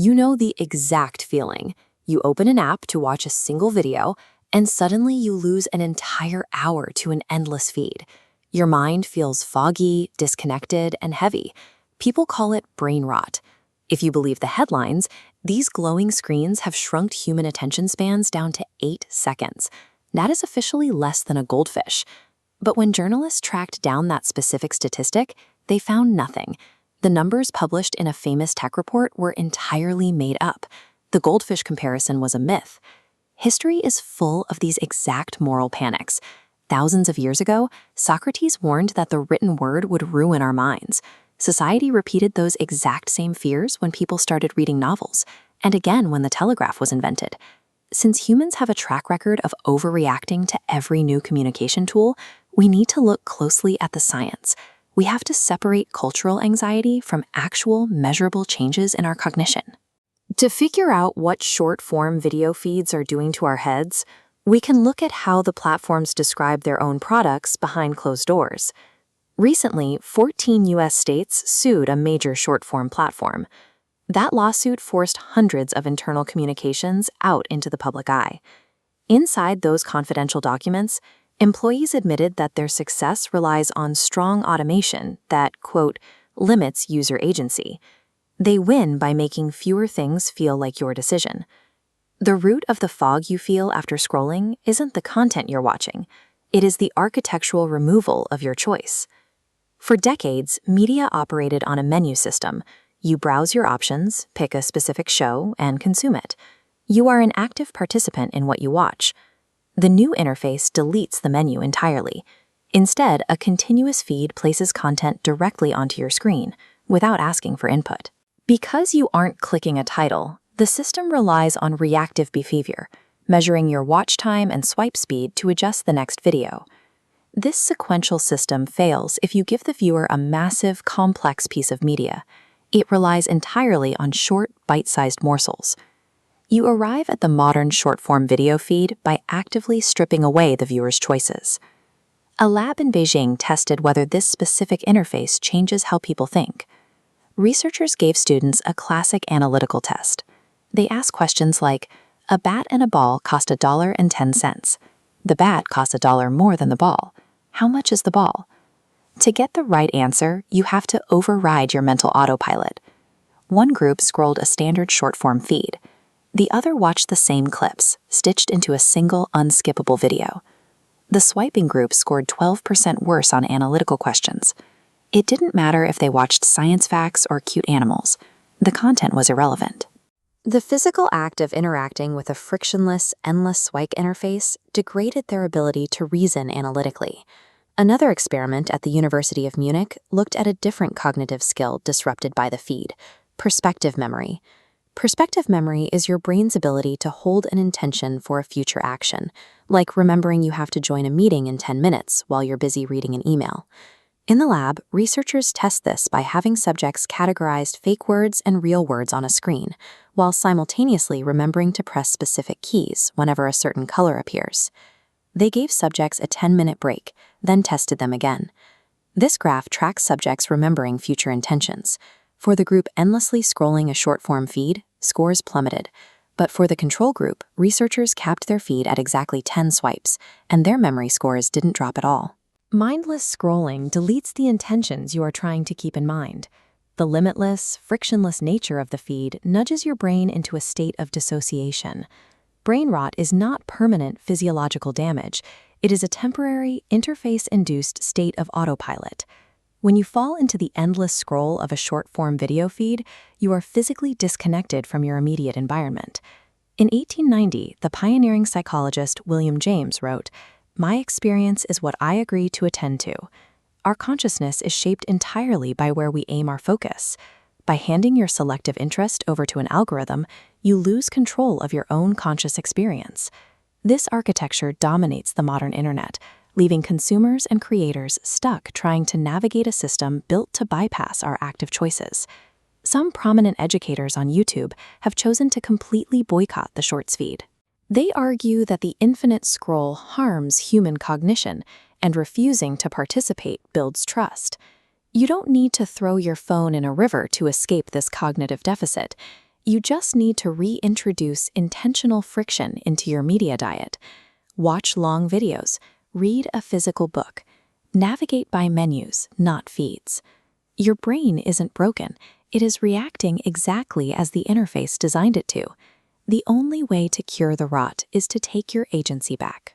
You know the exact feeling. You open an app to watch a single video, and suddenly you lose an entire hour to an endless feed. Your mind feels foggy, disconnected, and heavy. People call it brain rot. If you believe the headlines, these glowing screens have shrunk human attention spans down to 8 seconds. That is officially less than a goldfish. But when journalists tracked down that specific statistic, they found nothing. The numbers published in a famous tech report were entirely made up. The goldfish comparison was a myth. History is full of these exact moral panics. Thousands of years ago, Socrates warned that the written word would ruin our minds. Society repeated those exact same fears when people started reading novels, and again when the telegraph was invented. Since humans have a track record of overreacting to every new communication tool, we need to look closely at the science. We have to separate cultural anxiety from actual, measurable changes in our cognition. To figure out what short-form video feeds are doing to our heads, we can look at how the platforms describe their own products behind closed doors. Recently, 14 U.S. states sued a major short-form platform. That lawsuit forced hundreds of internal communications out into the public eye. Inside those confidential documents, employees admitted that their success relies on strong automation that, quote, limits user agency. They win by making fewer things feel like your decision. The root of the fog you feel after scrolling isn't the content you're watching. It is the architectural removal of your choice. For decades, media operated on a menu system. You browse your options, pick a specific show, and consume it. You are an active participant in what you watch. The new interface deletes the menu entirely. Instead, a continuous feed places content directly onto your screen, without asking for input. Because you aren't clicking a title, the system relies on reactive behavior, measuring your watch time and swipe speed to adjust the next video. This sequential system fails if you give the viewer a massive, complex piece of media. It relies entirely on short, bite-sized morsels. You arrive at the modern short-form video feed by actively stripping away the viewer's choices. A lab in Beijing tested whether this specific interface changes how people think. Researchers gave students a classic analytical test. They asked questions like, a bat and a ball cost $1.10. The bat costs $1 more than the ball. How much is the ball? To get the right answer, you have to override your mental autopilot. One group scrolled a standard short-form feed. The other watched the same clips, stitched into a single unskippable video. The swiping group scored 12% worse on analytical questions. It didn't matter if they watched science facts or cute animals. The content was irrelevant. The physical act of interacting with a frictionless, endless swipe interface degraded their ability to reason analytically. Another experiment at the University of Munich looked at a different cognitive skill disrupted by the feed: perspective memory. Perspective memory is your brain's ability to hold an intention for a future action, like remembering you have to join a meeting in 10 minutes while you're busy reading an email. In the lab, researchers test this by having subjects categorize fake words and real words on a screen, while simultaneously remembering to press specific keys whenever a certain color appears. They gave subjects a 10-minute break, then tested them again. This graph tracks subjects remembering future intentions. For the group endlessly scrolling a short-form feed, scores plummeted. But for the control group, researchers capped their feed at exactly 10 swipes, and their memory scores didn't drop at all. Mindless scrolling deletes the intentions you are trying to keep in mind. The limitless, frictionless nature of the feed nudges your brain into a state of dissociation. Brain rot is not permanent physiological damage. It is a temporary, interface-induced state of autopilot. When you fall into the endless scroll of a short-form video feed, you are physically disconnected from your immediate environment. In 1890, the pioneering psychologist William James wrote, "My experience is what I agree to attend to." Our consciousness is shaped entirely by where we aim our focus. By handing your selective interest over to an algorithm, you lose control of your own conscious experience. This architecture dominates the modern internet, leaving consumers and creators stuck trying to navigate a system built to bypass our active choices. Some prominent educators on YouTube have chosen to completely boycott the Shorts feed. They argue that the infinite scroll harms human cognition, and refusing to participate builds trust. You don't need to throw your phone in a river to escape this cognitive deficit. You just need to reintroduce intentional friction into your media diet. Watch long videos, read a physical book, navigate by menus, not feeds. Your brain isn't broken. It is reacting exactly as the interface designed it to. The only way to cure the rot is to take your agency back.